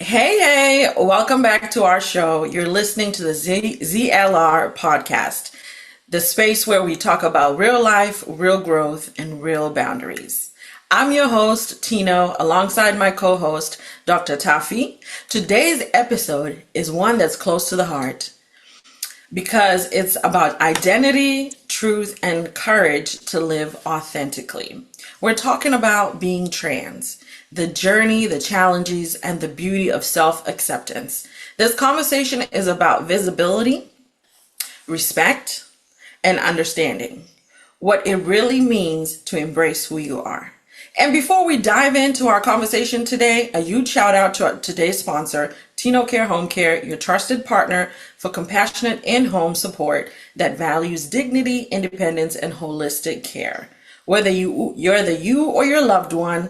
Hey, welcome back to our show. You're listening to the ZLR Podcast, the space where we talk about real life, real growth, and real boundaries. I'm your host, Tino, alongside my co host, Dr. Taffy. Today's episode is one that's close to the heart because it's about identity, truth, and courage to live authentically. We're talking about being trans, the journey, the challenges, and the beauty of self acceptance. This conversation is about visibility, respect, and understanding what it really means to embrace who you are. And before we dive into our conversation today, a huge shout out to today's sponsor, Tino Care Home Care, your trusted partner for compassionate in-home support that values dignity, independence, and holistic care. Whether you or your loved one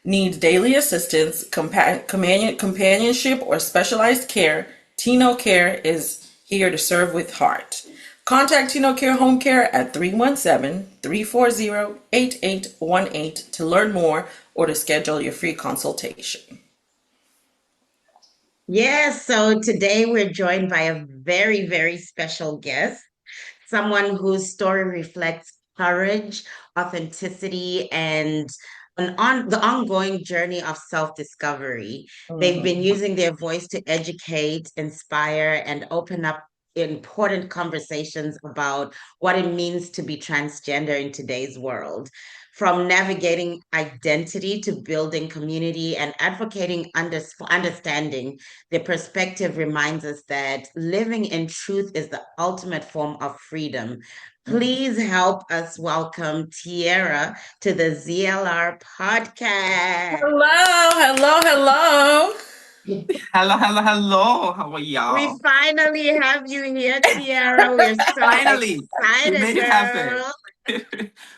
needs daily assistance, companionship, or specialized care, Tino Care is here to serve with heart. Contact Tino Care Home Care at 317-340-8818 to learn more or to schedule your free consultation. Yes, so today we're joined by a very, very special guest, someone whose story reflects courage, authenticity, and the ongoing journey of self-discovery. They've been Mhm. using their voice to educate, inspire, and open up important conversations about what it means to be transgender in today's world. From navigating identity to building community and advocating understanding, the perspective reminds us that living in truth is the ultimate form of freedom. Please help us welcome Tiara to the ZLR podcast. Hello. Hello. How are We y'all? finally have you here, Tiara. We're so Finally, we excited, made it happen. girl.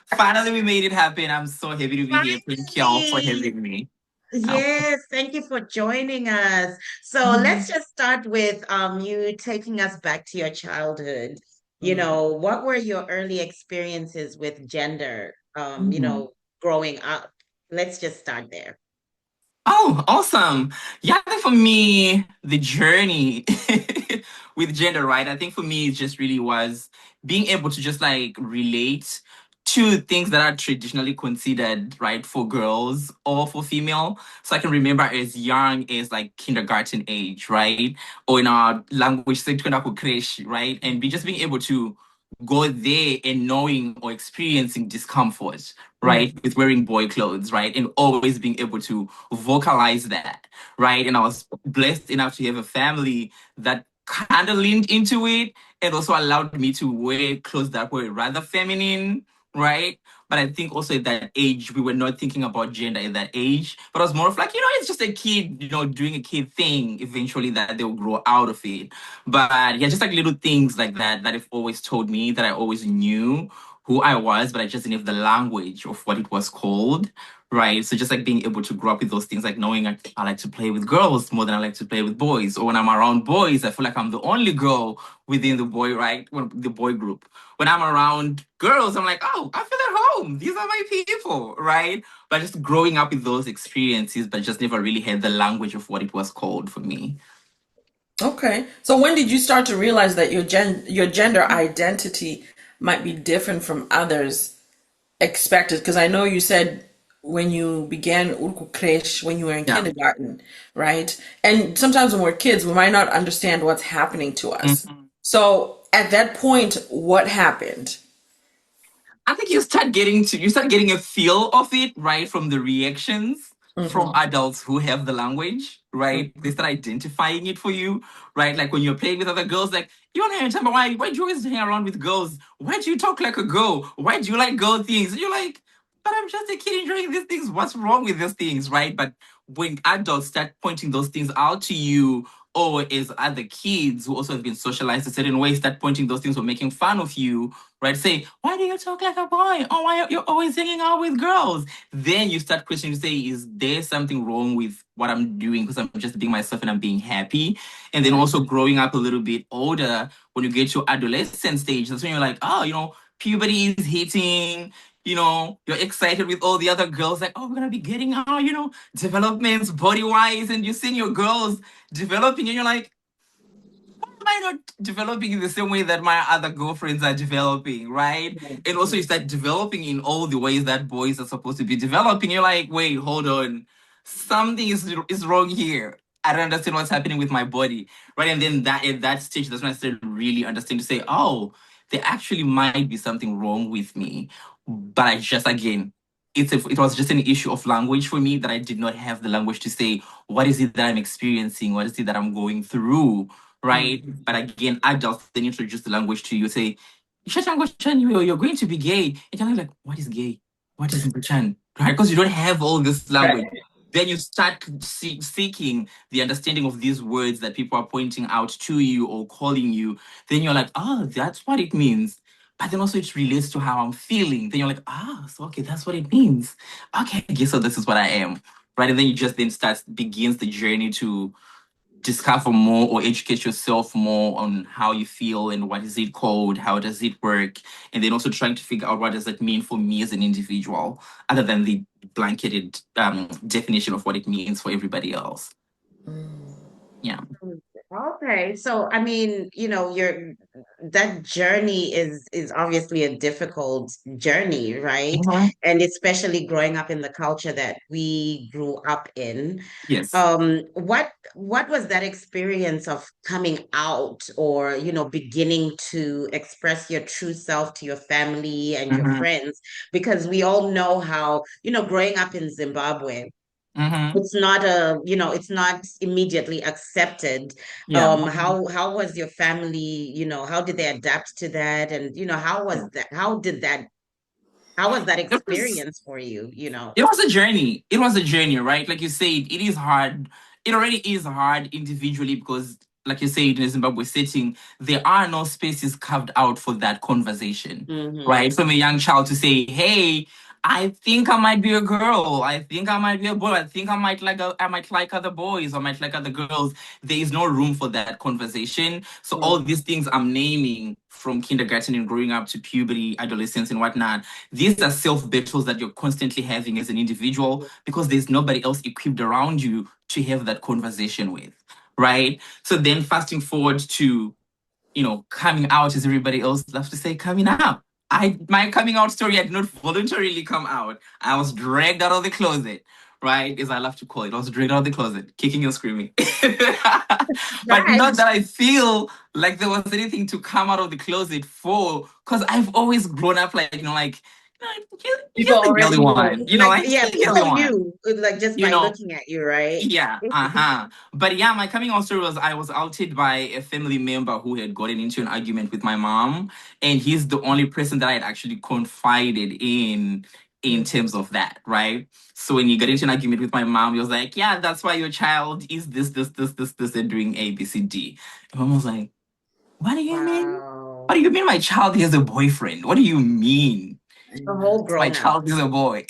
Finally, we made it happen. I'm so happy to be here. Thank y'all for Finally. having me. Um, Yes, thank you for joining us. So let's Mhm. just start with you taking us back to your childhood. Mhm. What were your early experiences with gender, mhm. growing up? Let's just start there. Oh, awesome. Yeah, I think for me, the journey with gender, right? I think for me, it just really was being able to just like relate to things that are traditionally considered, right, for girls or for female. So I can remember as young as like kindergarten age, right? Or in our language, say, creche, right? And be just being able to go there and knowing or experiencing discomfort, right, Mhm. with wearing boy clothes, right? And always being able to vocalize that, right? And I was blessed enough to have a family that kind of leaned into it and also allowed me to wear clothes that were rather feminine, right? But I think also at that age, we were not thinking about gender at that age. But I was more of like, it's just a kid, doing a kid thing eventually that they'll grow out of it. But yeah, just like little things like that have always told me that I always knew who I was, but I just didn't have the language of what it was called. Right. So just like being able to grow up with those things, like knowing I like to play with girls more than I like to play with boys. Or when I'm around boys, I feel like I'm the only girl within the boy, right? The boy group. When I'm around girls, I'm like, oh, I feel at home. These are my people, right? But just growing up with those experiences, but just never really had the language of what it was called for me. Okay. So when did you start to realize that your gender identity might be different from others expected? Because I know you said when you began Urku Kresh when you were in Yeah. kindergarten, right? And sometimes when we're kids, we might not understand what's happening to us. Mhm. So at that point, what happened? I think you start getting a feel of it, right, from the reactions from Mm-hmm. adults who have the language, right? They Mm-hmm. start identifying it for you, right? Like when you're playing with other girls, like you want to tell me why do you always hang around with girls? Why do you talk like a girl? Why do you like girl things? And you're like, but I'm just a kid enjoying these things. What's wrong with these things, right? But when adults start pointing those things out to you, or as other kids who also have been socialized a certain way start pointing those things or making fun of you, right? Say, why do you talk like a boy? Oh, why are you always hanging out with girls? Then you start questioning, say, is there something wrong with what I'm doing because I'm just being myself and I'm being happy? And then also growing up a little bit older, when you get to adolescent stage, that's when you're like, oh, puberty is hitting. you're excited with all the other girls, like, oh, we're gonna be getting our, developments body wise, and you're seeing your girls developing, and you're like, am I not developing in the same way that my other girlfriends are developing, right? And also you start developing in all the ways that boys are supposed to be developing. You're like, wait, hold on. Something is wrong here. I don't understand what's happening with my body. Right. And then that at that stage, that's when I started really understanding to say, oh, there actually might be something wrong with me. But I just again, it was just an issue of language for me that I did not have the language to say, what is it that I'm experiencing? What is it that I'm going through? Right? But again, adults then introduce the language to you, say, you're going to be gay. And you're like, what is gay? What is Chan? Right? Because you don't have all this language. Right. Then you start seeking the understanding of these words that people are pointing out to you or calling you. Then you're like, oh, that's what it means. But then also it relates to how I'm feeling. Then you're like, so okay, that's what it means. Okay, I guess so this is what I am. Right. And then you just then begins the journey to discover more or educate yourself more on how you feel and what is it called, how does it work, and then also trying to figure out what does that mean for me as an individual, other than the blanketed definition of what it means for everybody else. Yeah. Okay, so I mean, that journey is obviously a difficult journey, right? Mhm. And especially growing up in the culture that we grew up in. Yes. What was that experience of coming out or, beginning to express your true self to your family and your Mhm. friends? Because we all know how, growing up in Zimbabwe, Mhm. it's not immediately accepted. Yeah. How was your family, how did they adapt to that? And, how was that It was experience for you? It was a journey. It was a journey, right? Like you said, it is hard. It already is hard individually because, like you said, in a Zimbabwe setting, there are no spaces carved out for that conversation, right? Mm-hmm. From a young child to say, "Hey, I think I might be a girl. I think I might be a boy. I think I might like other boys. I might like other girls." There is no room for that conversation. So all these things I'm naming from kindergarten and growing up to puberty, adolescence, and whatnot, these are self battles that you're constantly having as an individual because there's nobody else equipped around you to have that conversation with, right? So then, fasting forward to coming out, as everybody else loves to say, coming out. My coming out story, I did not voluntarily come out. I was dragged out of the closet, right? As I love to call it. I was dragged out of the closet, kicking and screaming. But not Right. that I feel like there was anything to come out of the closet for, because I've always grown up People you're the girly already knew. one. Like, Like yeah, you're the girly people one. knew, like, just You by know, looking at you, right? yeah, But yeah, my coming out story was I was outed by a family member who had gotten into an argument with my mom, and he's the only person that I had actually confided in terms of that, right? So when he got into an argument with my mom, he was like, "Yeah, that's why your child is this, and doing A, B, C, D." And mom was like, "What do you mean? What Wow. do you mean my child has a boyfriend? What do you mean?" A whole My grown up. child is a boy.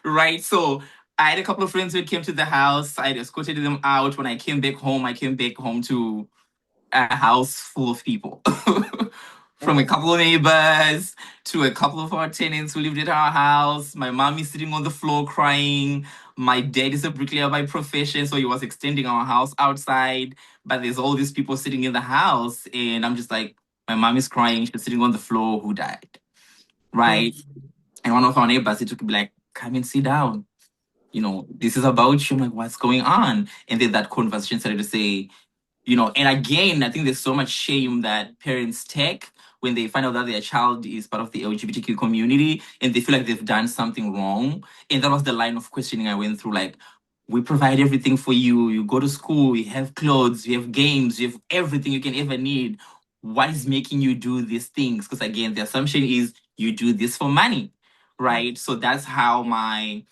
Right? So I had a couple of friends who came to the house. I escorted them out. When I came back home to a house full of people. From a couple of neighbors to a couple of our tenants who lived at our house. My mom is sitting on the floor crying. My dad is a bricklayer by profession, so he was extending our house outside. But there's all these people sitting in the house, and I'm just like, my mom is crying. She's sitting on the floor. Who died? Right? And one of our neighbors, he took me like, come and sit down. This is about you. I'm like, what's going on? And then that conversation started to say, and again, I think there's so much shame that parents take when they find out that their child is part of the LGBTQ community and they feel like they've done something wrong. And that was the line of questioning I went through. Like, we provide everything for you. You go to school, you have clothes, you have games, you have everything you can ever need. What is making you do these things? Because again, the assumption is you do this for money, right? So that's how my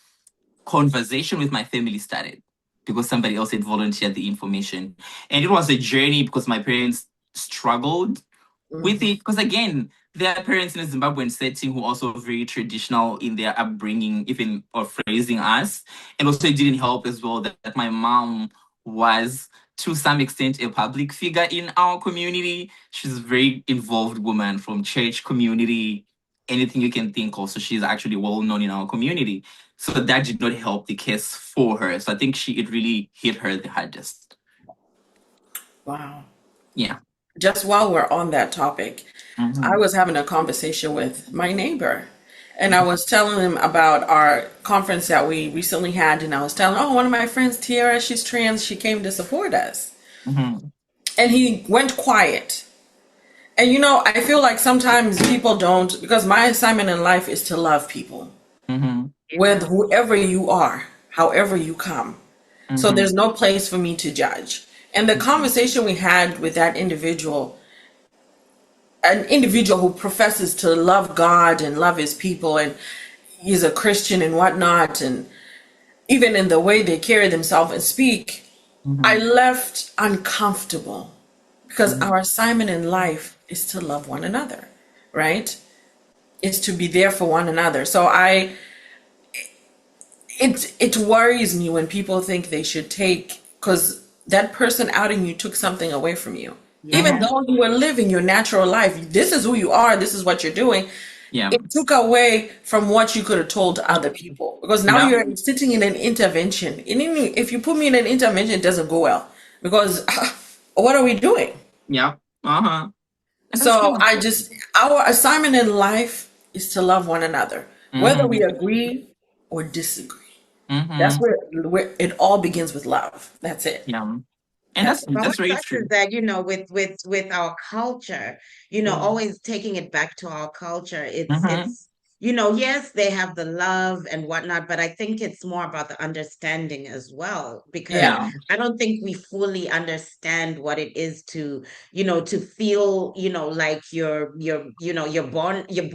conversation with my family started because somebody else had volunteered the information. And it was a journey because my parents struggled with it. Because again, there are parents in a Zimbabwean setting who are also very traditional in their upbringing, even of raising us. And also, it didn't help as well that my mom was, to some extent, a public figure in our community. She's a very involved woman from church community, anything you can think of. So she's actually well known in our community. So that did not help the case for her. So I think it really hit her the hardest. Wow. Yeah. Just while we're on that topic, I Mm-hmm. was having a conversation with my neighbor, and I was telling him about our conference that we recently had, and I was telling, oh, one of my friends, Tiara, she's trans, she came to support us. Mm-hmm. And he went quiet. And I feel like sometimes people don't, because my assignment in life is to love people Mm-hmm. with Yeah. whoever you are, however you come. So Mm-hmm. there's no place for me to judge. And the conversation we had with that individual, an individual who professes to love God and love his people, and he's a Christian and whatnot, and even in the way they carry themselves and speak, I Mm-hmm. left uncomfortable because Mm-hmm. our assignment in life is to love one another, right? Is to be there for one another. So it worries me when people think they should take, because that person outing you took something away from you. Even Yeah. though you were living your natural life, this is who you are, this is what you're doing. Yeah. It took away from what you could have told other people, because now Yeah. you're sitting in an intervention. And if you put me in an intervention, it doesn't go well because what are we doing? Yeah. Uh-huh. And that's So really our assignment in life is to love one another, whether we mm-hmm. agree or disagree. That's Mm-hmm. where it all begins with love. That's it. Yeah. And That's it. But that's what very sucks is true. that, with our culture, Mm. always taking it back to our culture, Mm-hmm. yes, they have the love and whatnot, but I think it's more about the understanding as well, because Yeah. Yeah. I don't think we fully understand what it is to feel, like you're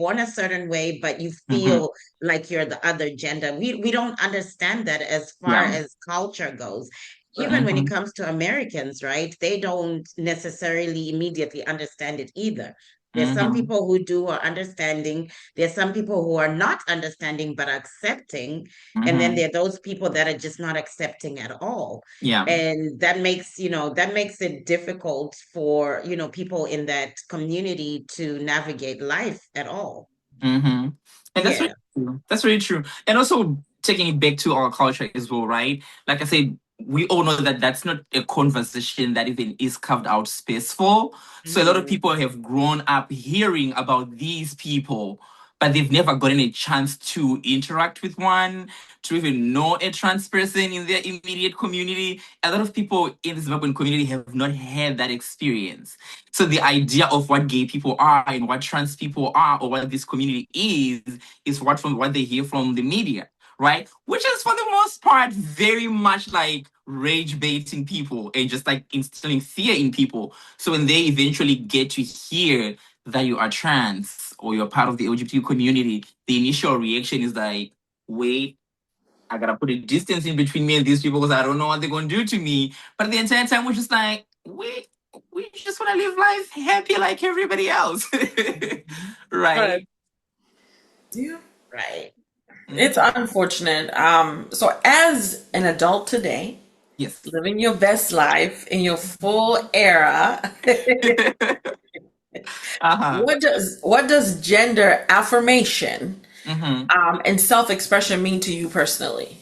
born a certain way, but you Mm-hmm. feel like you're the other gender. We don't understand that as far Yeah. as culture goes. Even Right. when it Mm-hmm. comes to Americans, right? They don't necessarily immediately understand it either. There's some Mm-hmm. people who do are understanding. There's some people who are not understanding but accepting. And then Mm-hmm. there are those people that are just not accepting at all. Yeah. And that makes it difficult for, people in that community to navigate life at all. Mm-hmm. And that's very Yeah. true. That's very true. And also taking it back to our culture as well, right? Like I said, we all know that that's not a conversation that even is carved out space for. So a lot of Mhm. people have grown up hearing about these people, but they've never gotten a chance to interact with one, to even know a trans person in their immediate community. A lot of people in the Zimbabwean community have not had that experience. So the idea of what gay people are and what trans people are or what this community is what they hear from the media, right? Which is for the most part very much like rage baiting people and just like instilling fear in people. So when they eventually get to hear that you are trans or you're part of the LGBT community, the initial reaction is like, wait, I gotta put a distance in between me and these people because I don't know what they're gonna do to me. But the entire time we're just like, we just wanna live life happy like everybody else. Mhm. Right. Right? Yeah. Right. It's Mhm. unfortunate. So as an adult today, Yes. living your best life in your full era, Uh-huh. what does gender affirmation Hmm. and self-expression mean to you personally?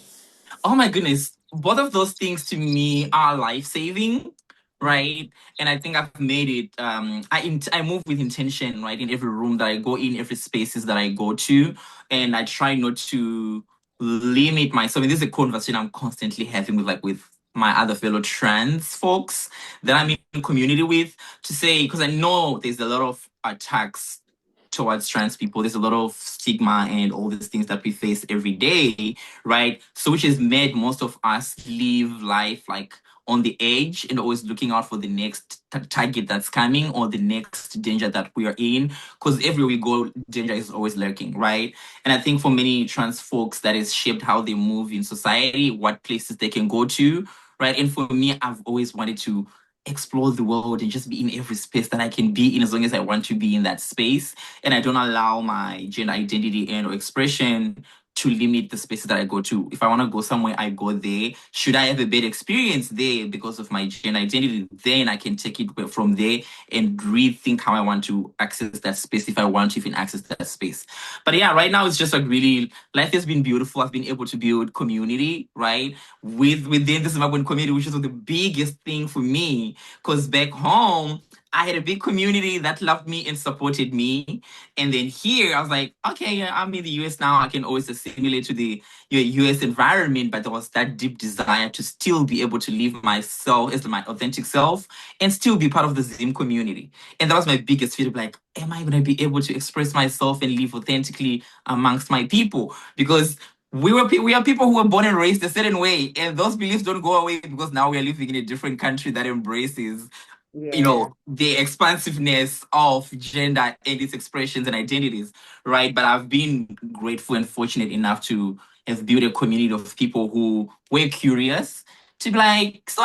Oh my goodness. Both of those things to me are life saving, right? And I think I've made it. I move with intention, right? In every room that I go in, every spaces that I go to, and I try not to limit myself. And this is a conversation I'm constantly having with my other fellow trans folks that I'm in community with to say because I know there's a lot of attacks towards trans people. There's a lot of stigma and all these things that we face every day, right? So which has made most of us live life like on the edge and always looking out for the next target that's coming or the next danger that we are in. Because everywhere we go, danger is always lurking, right? And I think for many trans folks, that has shaped how they move in society, what places they can go to, right? And for me, I've always wanted to explore the world and just be in every space that I can be in as long as I want to be in that space. And I don't allow my gender identity and or expression to limit the spaces that I go to. If I want to go somewhere, I go there. Should I have a bad experience there because of my gender identity, then I can take it from there and rethink how I want to access that space, if I want to even access that space. But yeah, right now it's just like really, life has been beautiful. I've been able to build community, right? Within the Zimbabwean community, which is the biggest thing for me. Because back home, I had a big community that loved me and supported me. And then here, I was like, okay, yeah, I'm in the US now. I can always assimilate to the US environment. But there was that deep desire to still be able to live myself as my authentic self and still be part of the Zim community. And that was my biggest fear, like, am I going to be able to express myself and live authentically amongst my people? Because we are people who were born and raised a certain way, and those beliefs don't go away because now we are living in a different country that embraces the expansiveness of gender and its expressions and identities, right? But I've been grateful and fortunate enough to have built a community of people who were curious to be like, so,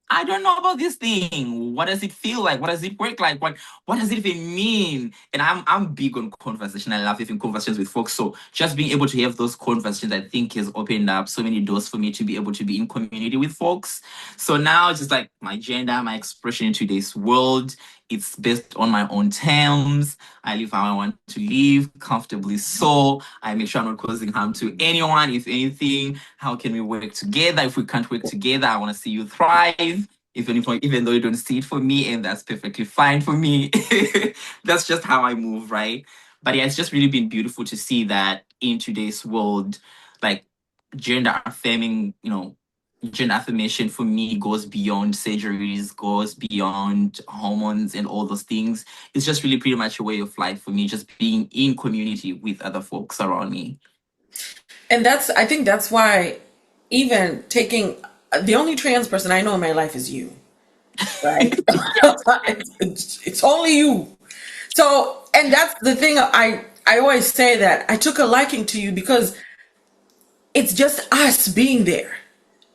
I don't know about this thing. What does it feel like? What does it work like? What does it even mean? And I'm big on conversation. I love having conversations with folks. So just being able to have those conversations, I think, has opened up so many doors for me to be able to be in community with folks. So now it's just like my gender, my expression in today's world, it's based on my own terms. I live how I want to live, comfortably so. I make sure I'm not causing harm to anyone. If anything, how can we work together? If we can't work together, I want to see you thrive. Even though you don't see it for me, and that's perfectly fine for me. That's just how I move, right? But yeah, it's just really been beautiful to see that in today's world, like gender affirming, gender affirmation for me goes beyond surgeries, goes beyond hormones and all those things. It's just really pretty much a way of life for me, just being in community with other folks around me. And I think that's why even taking, the only trans person I know in my life is you, right? it's only you. So, and that's the thing, I always say that I took a liking to you because it's just us being there.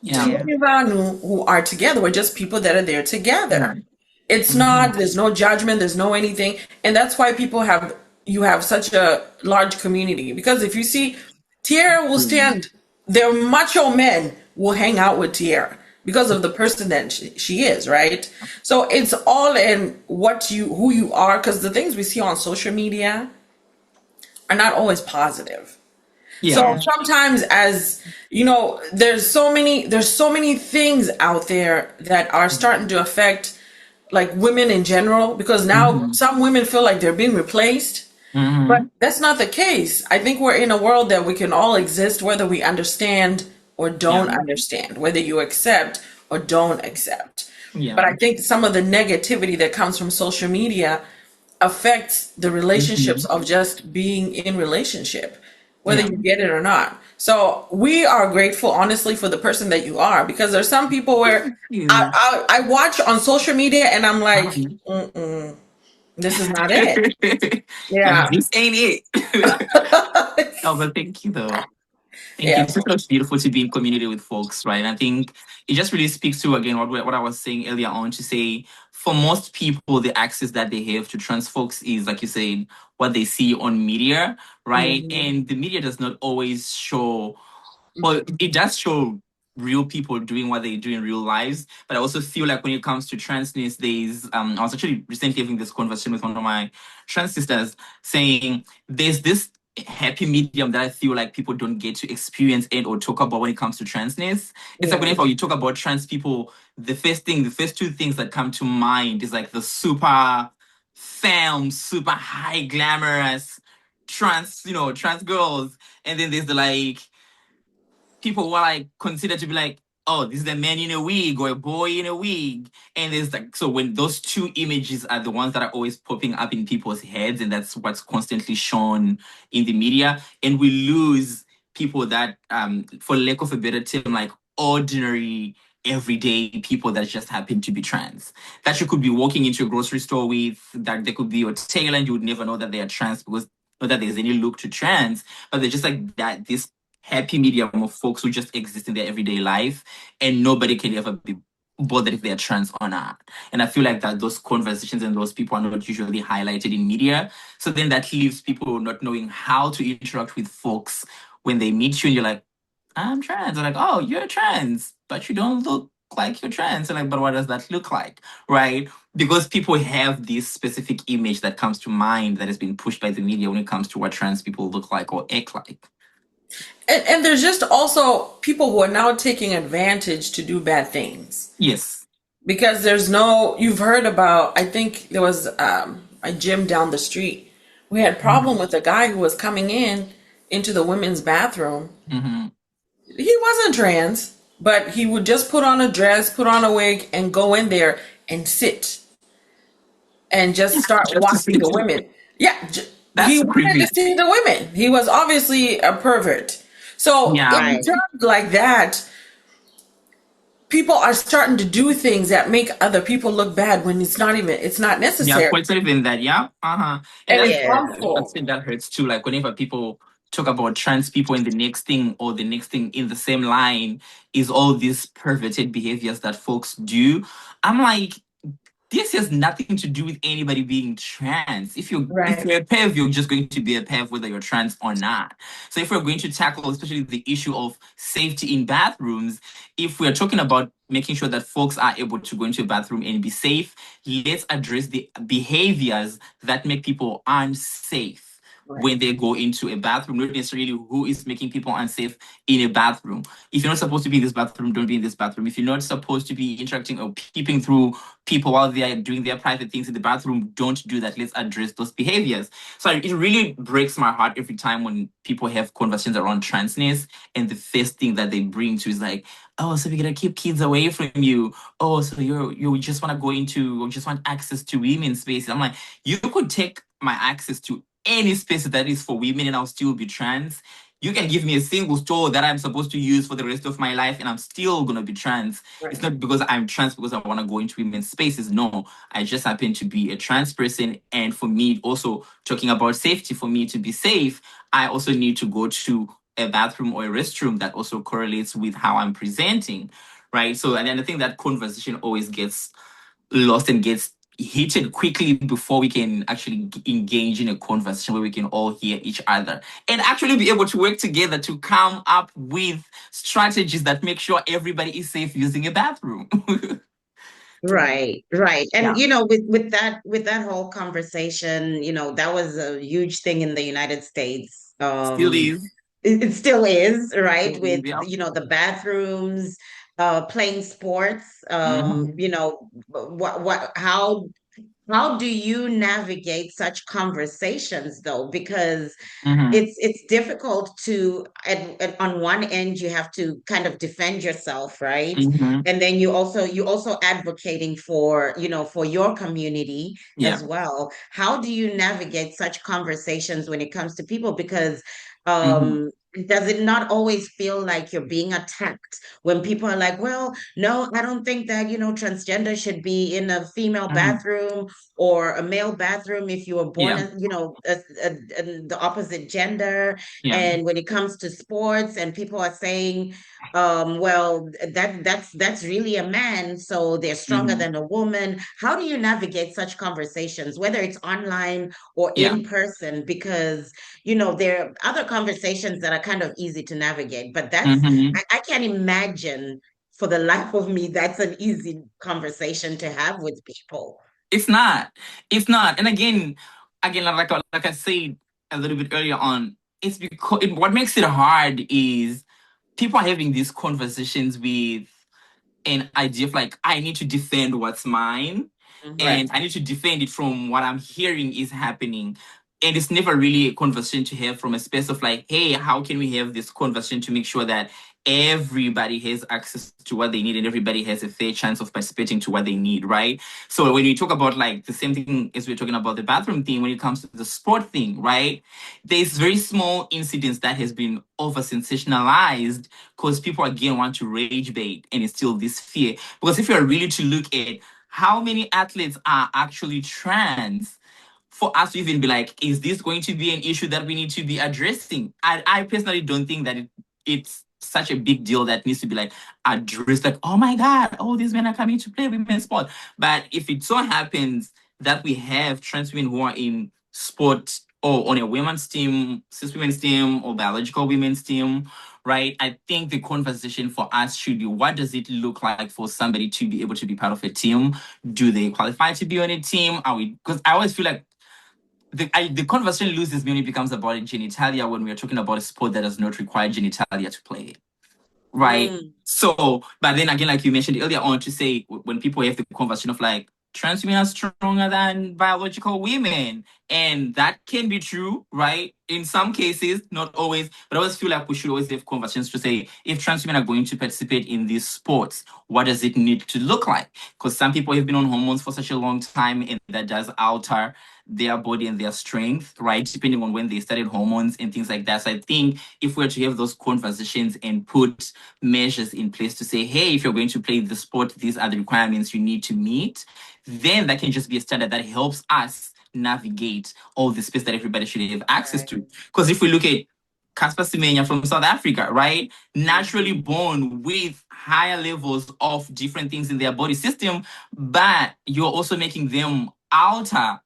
Yeah. Who are together. We're just people that are there together. Yeah. It's not, there's no judgment, there's no anything. And that's why you have such a large community. Because if you see, Tiara will stand, their macho men will hang out with Tiara because of the person that she is, right? So it's all in who you are, because the things we see on social media are not always positive. Yeah. So sometimes, as you know, there's so many things out there that are starting to affect like women in general, because now some women feel like they're being replaced. But that's not the case. I think we're in a world that we can all exist whether we understand or don't understand, whether you accept or don't accept. Yeah. But I think some of the negativity that comes from social media affects the relationships of just being in relationship, whether you get it or not. So we are grateful, honestly, for the person that you are, because there's some people where I watch on social media and I'm like, this is not it. Yeah. This ain't it. Oh, but thank you though. Thank you. It's just beautiful to be in community with folks, right? And I think it just really speaks to, again, what I was saying earlier on, to say for most people, the access that they have to trans folks is, like you said, what they see on media, right? And the media does not always show, well, it does show real people doing what they do in real lives. But I also feel like when it comes to transness, I was actually recently having this conversation with one of my trans sisters, saying there's this happy medium that I feel like people don't get to experience and or talk about when it comes to transness. It's like whenever you talk about trans people, the first two things that come to mind is like the super femme, super high glamorous trans girls. And then there's the like people who are like considered to be like, oh, this is a man in a wig or a boy in a wig. And there's like, so when those two images are the ones that are always popping up in people's heads, and that's what's constantly shown in the media, and we lose people that, for lack of a better term, like ordinary everyday people that just happen to be trans, that you could be walking into a grocery store with, that they could be your tail and you would never know that they are trans, because not that there's any look to trans, but they're just like that, this happy medium of folks who just exist in their everyday life, and nobody can ever be bothered if they're trans or not. And I feel like that those conversations and those people are not usually highlighted in media. So then that leaves people not knowing how to interact with folks when they meet you and you're like, I'm trans. They're like, oh, you're trans, but you don't look like you're trans. And like, but what does that look like? Right? Because people have this specific image that comes to mind that has been pushed by the media when it comes to what trans people look like or act like. And there's just also people who are now taking advantage to do bad things. Yes. Because there's no, you've heard about, I think there was a gym down the street. We had a problem with a guy who was coming into the women's bathroom. Mm-hmm. He wasn't trans, but he would just put on a dress, put on a wig, and go in there and sit and just start Just to watching the see- women. Yeah, That's he wanted creepy. to see the women. He was obviously a pervert. So Yeah. in Right. terms like that, people are starting to do things that make other people look bad when it's not Yeah, necessary. quite even that. Yeah. Uh-huh. And And it's Yeah. that's harmful. thing that hurts too. Like whenever people talk about trans people and the next thing or the next thing in the same line is all these perverted behaviors that folks do. I'm like, this has nothing to do with anybody being trans. If you're Right. a PEV, you're just going to be a PEV whether you're trans or not. So if we're going to tackle especially the issue of safety in bathrooms, if we're talking about making sure that folks are able to go into a bathroom and be safe, let's address the behaviors that make people unsafe when they go into a bathroom, not necessarily who is making people unsafe in a bathroom. If you're not supposed to be in this bathroom, don't be in this bathroom. If you're not supposed to be interacting or peeping through people while they are doing their private things in the bathroom, don't do that. Let's address those behaviors. So it really breaks my heart every time when people have conversations around transness and the first thing that they bring to is like, oh, so we're gonna keep kids away from you. Oh, so you just want to go into or just want access to women's spaces. I'm like, you could take my access to any space that is for women and I'll still be trans. You can give me a single store that I'm supposed to use for the rest of my life and I'm still going to be trans. Right. It's not because I'm trans because I want to go into women's spaces. No, I just happen to be a trans person. And for me, also talking about safety, for me to be safe, I also need to go to a bathroom or a restroom that also correlates with how I'm presenting, right? So, and then I think that conversation always gets lost and gets heated quickly before we can actually engage in a conversation where we can all hear each other and actually be able to work together to come up with strategies that make sure everybody is safe using a bathroom. Right, right. Yeah. And with that whole conversation, that was a huge thing in the United States. Still is. It still is, right? Still is, With, yeah. the bathrooms, playing sports, Mhm. how do you navigate such conversations though? Because Mhm. it's difficult to on one end you have to kind of defend yourself, right? Mhm. And then you also advocating for for your community Yeah. as well. How do you navigate such conversations when it comes to people? Because Mhm. does it not always feel like you're being attacked when people are like, well, no, I don't think that transgender should be in a female Mhm. bathroom or a male bathroom if you were born Yeah. as the opposite gender. Yeah. And when it comes to sports and people are saying, well, that's really a man, so they're stronger Mhm. than a woman. How do you navigate such conversations, whether it's online or Yeah. in person? Because there are other conversations that are kind of easy to navigate, but Mhm. I can't imagine for the life of me that's an easy conversation to have with people. It's not. It's not. And again, like I said a little bit earlier on, it's because what makes it hard is people are having these conversations with an idea of like, I need to defend what's mine Mhm. and I need to defend it from what I'm hearing is happening. And it's never really a conversation to have from a space of like, hey, how can we have this conversation to make sure that everybody has access to what they need and everybody has a fair chance of participating to what they need, right? So when we talk about like the same thing as we're talking about the bathroom thing, when it comes to the sport thing, right? There's very small incidents that has been over sensationalized because people again want to rage bait and instill this fear. Because if you're really to look at how many athletes are actually trans, for us to even be like, is this going to be an issue that we need to be addressing? I personally don't think that it's such a big deal that needs to be like addressed, like, oh my God, all these men are coming to play women's sport. But if it so happens that we have trans women who are in sport or on a women's team, cis women's team, or biological women's team, right? I think the conversation for us should be, what does it look like for somebody to be able to be part of a team? Do they qualify to be on a team? Are we? Because I always feel like the conversation loses me when it becomes about genitalia when we are talking about a sport that does not require genitalia to play, right? Mm. So, but then again, like you mentioned earlier on, to say when people have the conversation of like, trans women are stronger than biological women, and that can be true, right? In some cases, not always, but I always feel like we should always have conversations to say, if trans women are going to participate in these sports, what does it need to look like? Because some people have been on hormones for such a long time, and that does alter their body and their strength, right? Depending on when they started hormones and things like that. So I think if we're to have those conversations and put measures in place to say, hey, if you're going to play the sport, these are the requirements you need to meet, then that can just be a standard that helps us navigate all the space that everybody should have access to. Because if we look at Casper Semenya from South Africa, right? Naturally born with higher levels of different things in their body system, but you're also making them alter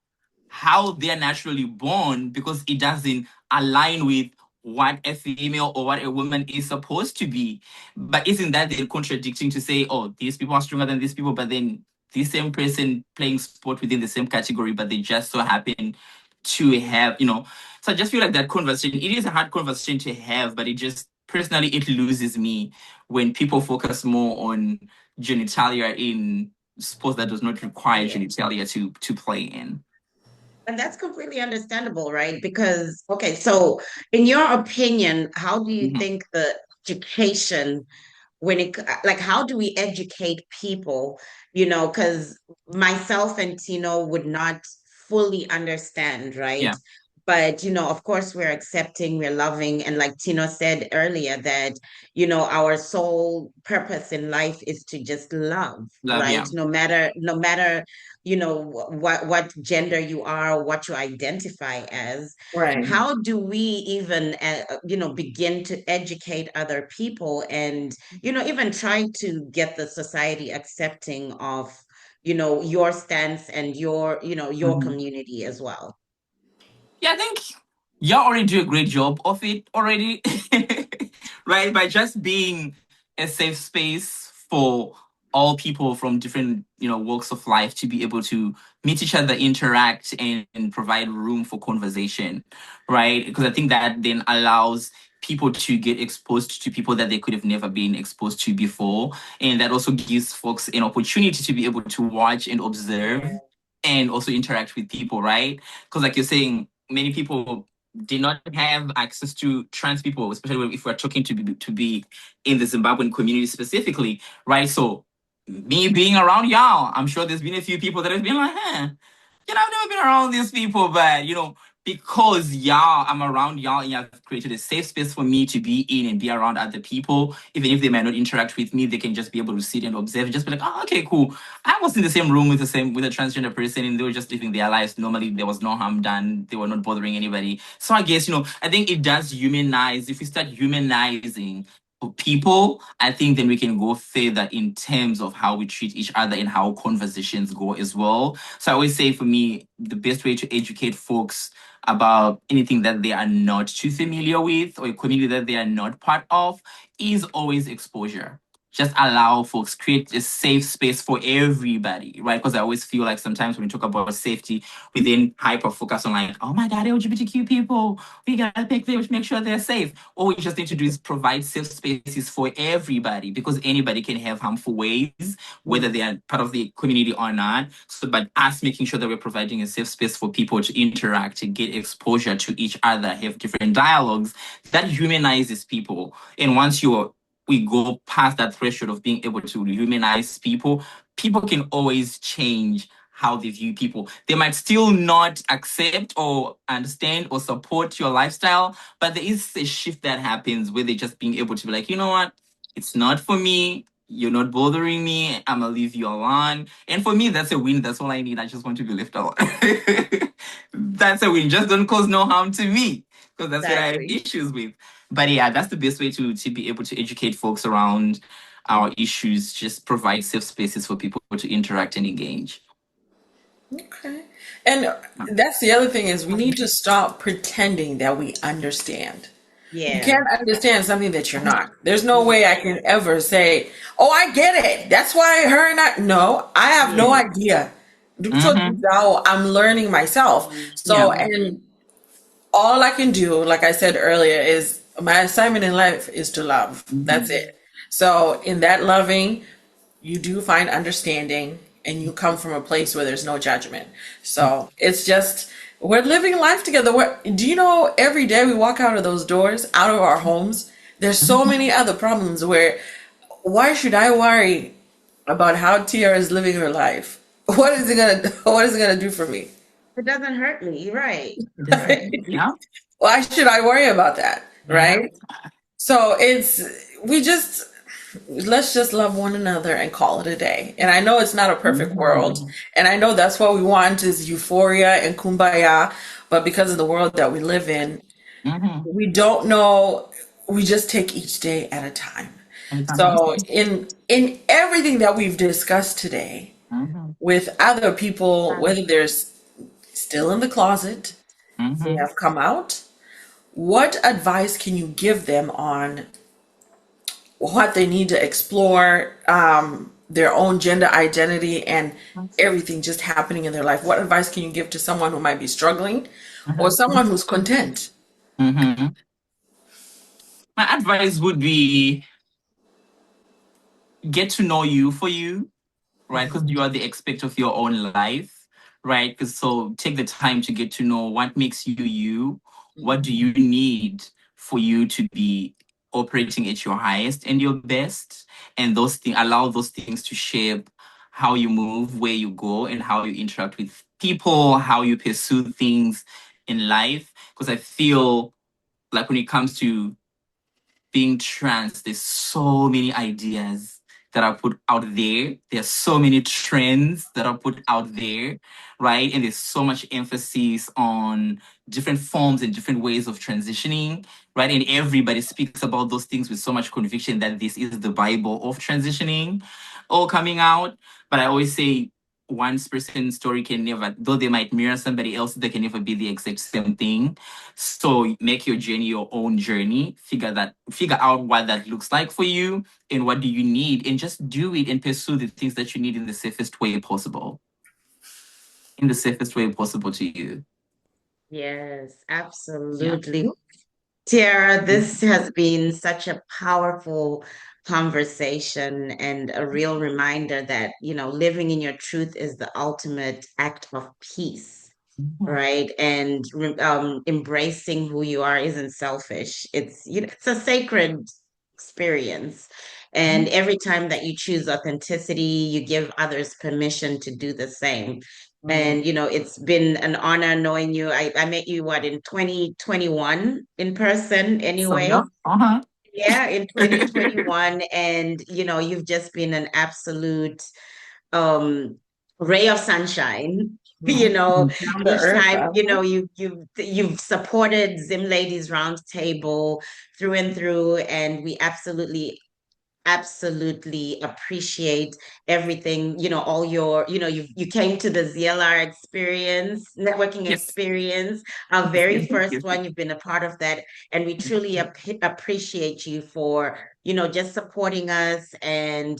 how they're naturally born because it doesn't align with what a female or what a woman is supposed to be. But isn't that then contradicting to say, oh, these people are stronger than these people, but then the same person playing sport within the same category, but they just so happen to have, So I just feel like that conversation, it is a hard conversation to have, but it just personally it loses me when people focus more on genitalia in sports that does not require genitalia to play in. And that's completely understandable, right? Because, okay, so in your opinion, how do you Mhm. think the education when it like how do we educate people, because myself and Tino would not fully understand, right? Yeah. But of course we're accepting, we're loving, and like Tino said earlier that our sole purpose in life is to just love, Love, right? yeah. No matter what gender you are, what you identify as. Right. How do we even begin to educate other people and even try to get the society accepting of your stance and your Mhm. community as well? Yeah, I think y'all already do a great job of it already, right? By just being a safe space for all people from different, walks of life to be able to meet each other, interact, and provide room for conversation, right? Because I think that then allows people to get exposed to people that they could have never been exposed to before. And that also gives folks an opportunity to be able to watch and observe and also interact with people, right? Because like you're saying, many people did not have access to trans people, especially if we're talking to be in the Zimbabwean community specifically, right? So me being around y'all, I'm sure there's been a few people that have been like, I've never been around these people, but because y'all, I'm around y'all and y'all have created a safe space for me to be in and be around other people. Even if they might not interact with me, they can just be able to sit and observe and just be like, oh, okay, cool. I was in the same room with with a transgender person and they were just living their lives. Normally there was no harm done. They were not bothering anybody. So I guess, I think it does humanize. If we start humanizing people, I think then we can go further in terms of how we treat each other and how conversations go as well. So I always say for me, the best way to educate folks about anything that they are not too familiar with or a community that they are not part of is always exposure. Just allow folks, create a safe space for everybody, right? Because I always feel like sometimes when we talk about safety, we then hyper focus on like, oh my God, LGBTQ people, we gotta make sure they're safe. All we just need to do is provide safe spaces for everybody because anybody can have harmful ways, whether they are part of the community or not. So, but us making sure that we're providing a safe space for people to interact, to get exposure to each other, have different dialogues, that humanizes people. And once we go past that threshold of being able to humanize people, people can always change how they view people. They might still not accept or understand or support your lifestyle, but there is a shift that happens where they're just being able to be like, you know what? It's not for me. You're not bothering me. I'm gonna leave you alone. And for me, that's a win. That's all I need. I just want to be left alone. That's a win. Just don't cause no harm to me. Because that's what I have Exactly. issues with. But yeah, that's the best way to be able to educate folks around our issues. Just provide safe spaces for people to interact and engage. Okay. And that's the other thing is we need to stop pretending that we understand. You Yeah. can't understand something that you're not. There's no way I can ever say, "Oh, I get it. That's why her and I." No, I have no Yeah. idea. Mm-hmm. I'm learning myself. So, Yeah. and all I can do, like I said earlier, is my assignment in life is to love. That's Mm-hmm. it. So, in that loving, you do find understanding and you come from a place where there's no judgment. So it's just, we're living life together. Do you know every day we walk out of those doors, out of our homes, there's so many other problems where why should I worry about how Tiara is living her life? What is it gonna do for me? It doesn't hurt me. You're right. It doesn't. Yeah. Why should I worry about that? Yeah. Right? So it's we just let's just love one another and call it a day. And I know it's not a perfect world, Mm-hmm. and I know that's what we want is euphoria and kumbaya, but because of the world that we live in, Mm-hmm. we don't know. We just take each day at a time. Mm-hmm. So in everything that we've discussed today Mm-hmm. with other people, whether they're still in the closet, they Mm-hmm. have come out, what advice can you give them on what they need to explore, their own gender identity and everything just happening in their life? What advice can you give to someone who might be struggling or someone who's content? Mm-hmm. My advice would be get to know you for you, right? Because you are the expert of your own life, right? Because so take the time to get to know what makes you you. What do you need for you to be operating at your highest and your best? And those things allow those things to shape how you move, where you go, and how you interact with people, how you pursue things in life. Because I feel like when it comes to being trans, there's so many ideas that are put out there. There's so many trends that are put out there, right? And there's so much emphasis on different forms and different ways of transitioning, right? And everybody speaks about those things with so much conviction that this is the Bible of transitioning all coming out. But I always say, one person's story can never, though they might mirror somebody else, they can never be the exact same thing. So make your journey your own journey. Figure out what that looks like for you and what do you need, and just do it and pursue the things that you need in the safest way possible. In the safest way possible to you. Yes, Yeah. absolutely. Tiara, this has been such a powerful conversation and a real reminder that, living in your truth is the ultimate act of peace, Mhm. right? And embracing who you are isn't selfish. It's a sacred experience. And every time that you choose authenticity, you give others permission to do the same. Mm. And it's been an honor knowing you. I met you what in 2021 in person So anyway. yeah. Uh-huh. Yeah, in 2021. And you've just been an absolute um ray of sunshine. Down to Each earth. time, you've supported Zim Ladies Roundtable through and through, and we absolutely appreciate everything, all your, you came to the ZLR experience, networking Yes. experience, our Yes, very yes, yes, first yes, one. You've been a part of that, and we truly appreciate you for, just supporting us and,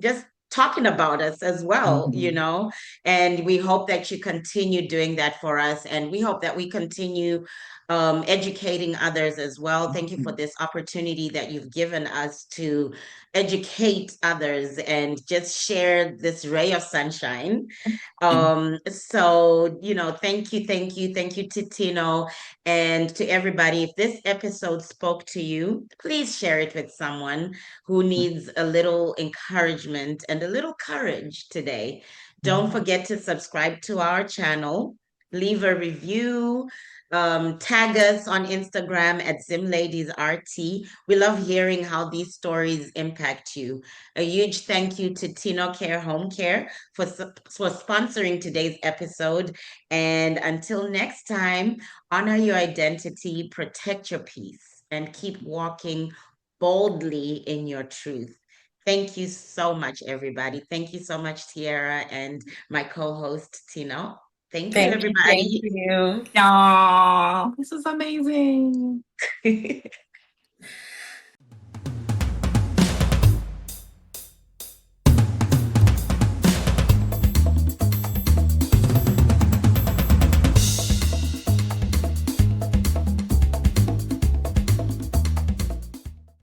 just talking about us as well, Mhm. and we hope that you continue doing that for us, and we hope that we continue educating others as well. Thank you for Mhm. this opportunity that you've given us to educate others and just share this ray of sunshine. So, thank you to Tino and to everybody. If this episode spoke to you, please share it with someone who needs a little encouragement and a little courage today. Don't Mhm. forget to subscribe to our channel, leave a review, tag us on Instagram at ZimLadiesRT. We love hearing how these stories impact you. A huge thank you to Tino Care Home Care for sponsoring today's episode. And until next time, honor your identity, protect your peace, and keep walking boldly in your truth. Thank you so much, everybody. Thank you so much, Tiara, and my co-host, Tino. Thank you, Thank you. Thank everybody. you. Yeah, this is amazing.